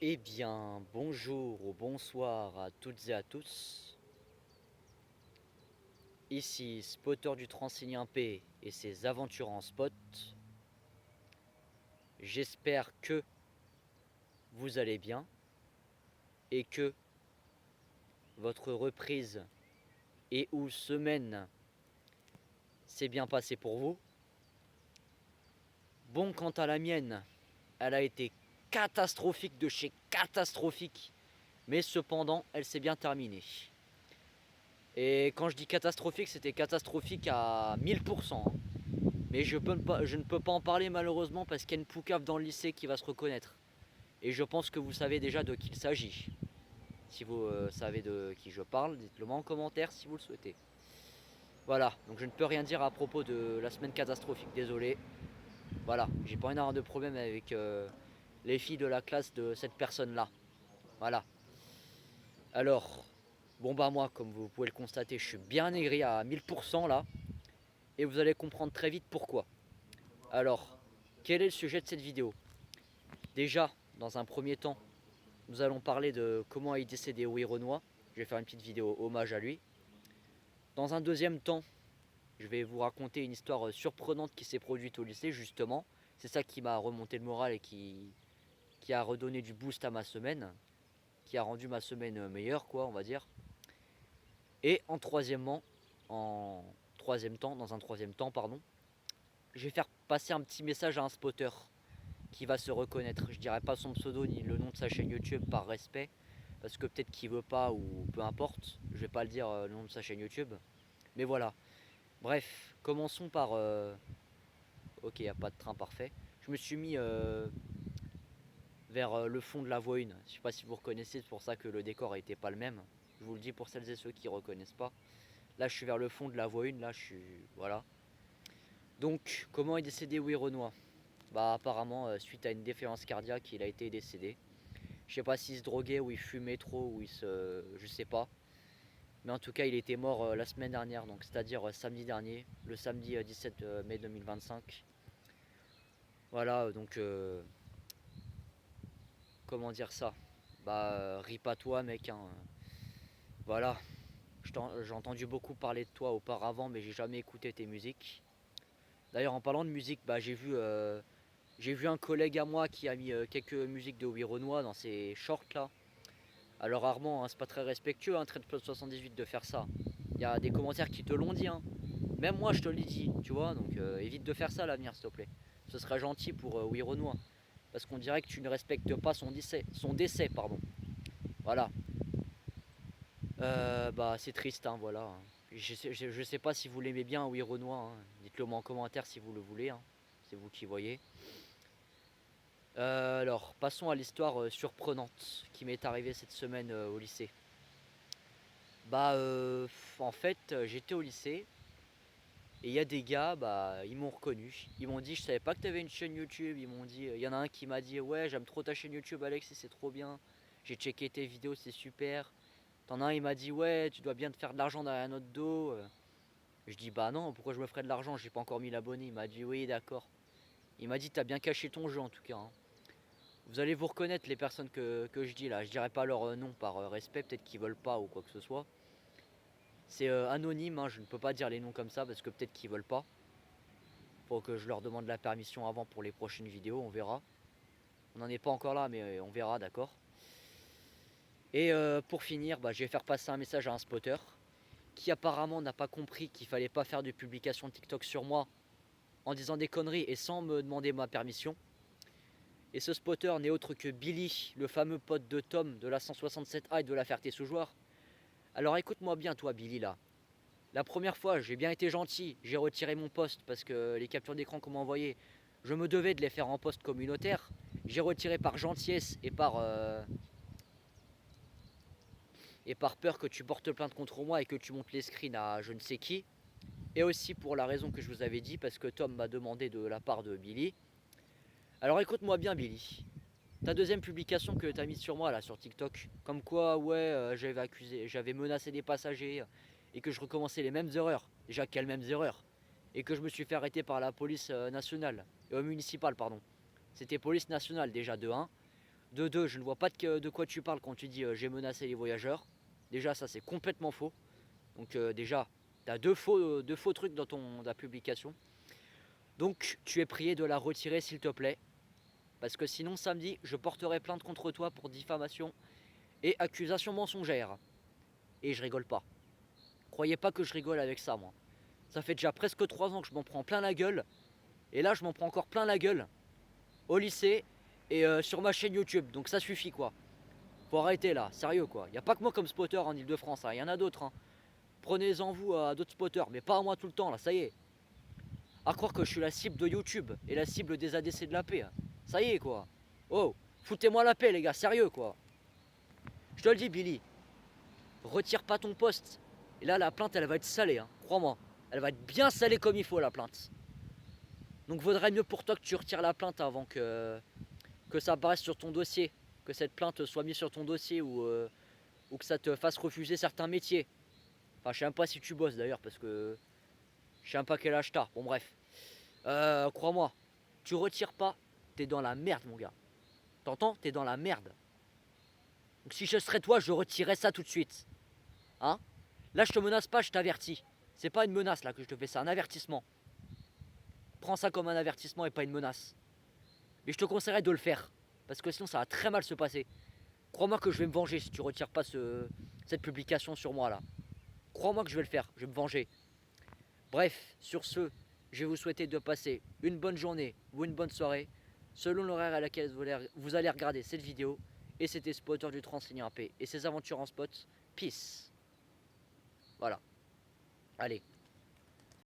Eh bien, bonjour ou bonsoir à toutes et à tous. Ici Spotter du Transilien P et ses aventures en spot. J'espère que vous allez bien et que votre reprise et ou semaine s'est bien passée pour vous. Bon, quant à la mienne, elle a été catastrophique de chez catastrophique, mais cependant, elle s'est bien terminée. Et quand je dis catastrophique, c'était catastrophique à 1000%. Mais je ne peux pas en parler malheureusement parce qu'il y a une poucave dans le lycée qui va se reconnaître. Et je pense que vous savez déjà de qui il s'agit. Si vous savez de qui je parle, dites-le moi en commentaire si vous le souhaitez. Voilà, donc je ne peux rien dire à propos de la semaine catastrophique, désolé. Voilà, j'ai pas envie d'avoir de problème avec les filles de la classe de cette personne-là. Voilà. Alors, bon bah moi, comme vous pouvez le constater, je suis bien aigri à 1000% là. Et vous allez comprendre très vite pourquoi. Alors, quel est le sujet de cette vidéo? Déjà, dans un premier temps, nous allons parler de comment est décédé Louis Renoir. Je vais faire une petite vidéo hommage à lui. Dans un deuxième temps, je vais vous raconter une histoire surprenante qui s'est produite au lycée, justement. C'est ça qui m'a remonté le moral et qui a redonné du boost à ma semaine, qui a rendu ma semaine meilleure, quoi, on va dire. Et dans un troisième temps, pardon, je vais faire passer un petit message à un spotter qui va se reconnaître. Je dirais pas son pseudo ni le nom de sa chaîne YouTube par respect, parce que peut-être qu'il veut pas ou peu importe. Je vais pas le dire le nom de sa chaîne YouTube. Mais voilà. Bref, commençons par. Ok, il n'y a pas de train parfait. Je me suis mis vers le fond de la voie 1. Je sais pas si vous reconnaissez, c'est pour ça que le décor n'était pas le même. Je vous le dis pour celles et ceux qui reconnaissent pas. Là, je suis vers le fond de la voie 1. Là, je suis. Voilà. Donc, comment est décédé Louis Renoir? Bah, apparemment, suite à une défaillance cardiaque, il a été décédé. Je sais pas s'il se droguait ou il fumait trop ou il se. Je sais pas. Mais en tout cas, il était mort la semaine dernière, donc c'est-à-dire samedi dernier, le samedi 17 mai 2025. Voilà, donc comment dire ça? Bah, rip à toi, mec. Hein. Voilà, j'ai entendu beaucoup parler de toi auparavant, mais j'ai jamais écouté tes musiques. D'ailleurs, en parlant de musique, bah, j'ai vu un collègue à moi qui a mis quelques musiques de Louis Renoir dans ses shorts là. Alors rarement, hein, c'est pas très respectueux, hein, Trade 78 de faire ça. Il y a des commentaires qui te l'ont dit, hein. Même moi je te l'ai dit, tu vois, donc évite de faire ça à l'avenir s'il te plaît. Ce serait gentil pour Oui Renoir. Parce qu'on dirait que tu ne respectes pas son décès, pardon. Voilà. Bah c'est triste, hein, voilà. Je sais pas si vous l'aimez bien, Oui Renoir. Hein. Dites-le moi en commentaire si vous le voulez. Hein. C'est vous qui voyez. Alors, passons à l'histoire surprenante qui m'est arrivée cette semaine au lycée. Bah, en fait, j'étais au lycée et il y a des gars, bah, ils m'ont reconnu. Ils m'ont dit, je savais pas que t'avais une chaîne YouTube. Ils m'ont dit, il y en a un qui m'a dit, ouais, j'aime trop ta chaîne YouTube, Alex, c'est trop bien. J'ai checké tes vidéos, c'est super. T'en as un, il m'a dit, ouais, tu dois bien te faire de l'argent derrière notre dos. Je dis, bah non, pourquoi je me ferais de l'argent? J'ai pas encore 1000 abonnés. Il m'a dit, oui, d'accord. Il m'a dit, t'as bien caché ton jeu en tout cas. Hein. Vous allez vous reconnaître les personnes que je dis là. Je dirais pas leur nom par respect, peut-être qu'ils veulent pas ou quoi que ce soit. C'est anonyme, hein, je ne peux pas dire les noms comme ça parce que peut-être qu'ils veulent pas. Faut que je leur demande la permission avant pour les prochaines vidéos, on verra. On n'en est pas encore là, mais on verra, d'accord. Et pour finir, bah, je vais faire passer un message à un spotter qui apparemment n'a pas compris qu'il fallait pas faire de publication TikTok sur moi en disant des conneries et sans me demander ma permission. Et ce spotter n'est autre que Billy, le fameux pote de Tom de la 167A et de la Ferté-sous-Jouarre. Alors écoute-moi bien, toi, Billy, là. La première fois, j'ai bien été gentil, j'ai retiré mon poste parce que les captures d'écran qu'on m'a envoyées, je me devais de les faire en poste communautaire. J'ai retiré par gentillesse et par peur que tu portes plainte contre moi et que tu montes les screens à je ne sais qui. Et aussi pour la raison que je vous avais dit, parce que Tom m'a demandé de la part de Billy. Alors écoute-moi bien, Billy. Ta deuxième publication que t'as mise sur moi là sur TikTok, comme quoi ouais j'avais menacé des passagers et que je recommençais les mêmes erreurs. Déjà quelles mêmes erreurs? Et que je me suis fait arrêter par la police nationale, municipale pardon. C'était police nationale déjà de 1. De deux, je ne vois pas de quoi tu parles quand tu dis j'ai menacé les voyageurs. Déjà, ça c'est complètement faux. Donc déjà, tu as deux faux trucs dans ta publication. Donc tu es prié de la retirer s'il te plaît. Parce que sinon samedi, je porterai plainte contre toi pour diffamation et accusation mensongère. Et je rigole pas. Croyez pas que je rigole avec ça moi. Ça fait déjà presque 3 ans que je m'en prends plein la gueule. Et là je m'en prends encore plein la gueule. Au lycée et sur ma chaîne YouTube. Donc ça suffit quoi. Faut arrêter là, sérieux quoi. Y a pas que moi comme spotter en Ile-de-France, il y en a d'autres. Hein. Prenez-en vous à d'autres spotters, mais pas à moi tout le temps là, ça y est. À croire que je suis la cible de YouTube et la cible des ADC de la paix. Hein. Ça y est quoi. Oh, foutez-moi la paix les gars, sérieux quoi. Je te le dis Billy, retire pas ton poste. Et là la plainte elle va être salée, hein. Crois-moi. Elle va être bien salée comme il faut la plainte. Donc vaudrait mieux pour toi que tu retires la plainte avant que ça apparaisse sur ton dossier. Que cette plainte soit mise sur ton dossier ou que ça te fasse refuser certains métiers. Enfin je sais même pas si tu bosses d'ailleurs parce que je sais même pas quel âge t'as. Bon bref. Crois-moi, tu retires pas, t'es dans la merde mon gars. T'entends? T'es dans la merde. Donc si je serais toi, je retirerais ça tout de suite. Hein? Là je te menace pas, je t'avertis. C'est pas une menace là que je te fais, c'est un avertissement. Prends ça comme un avertissement et pas une menace. Mais je te conseillerais de le faire. Parce que sinon ça va très mal se passer. Crois-moi que je vais me venger si tu retires pas cette publication sur moi là. Crois-moi que je vais le faire, je vais me venger. Bref, sur ce, je vais vous souhaiter de passer une bonne journée ou une bonne soirée, selon l'horaire à laquelle vous allez regarder cette vidéo. Et c'était Spotter du Transilien P et ses aventures en spot. Peace. Voilà. Allez.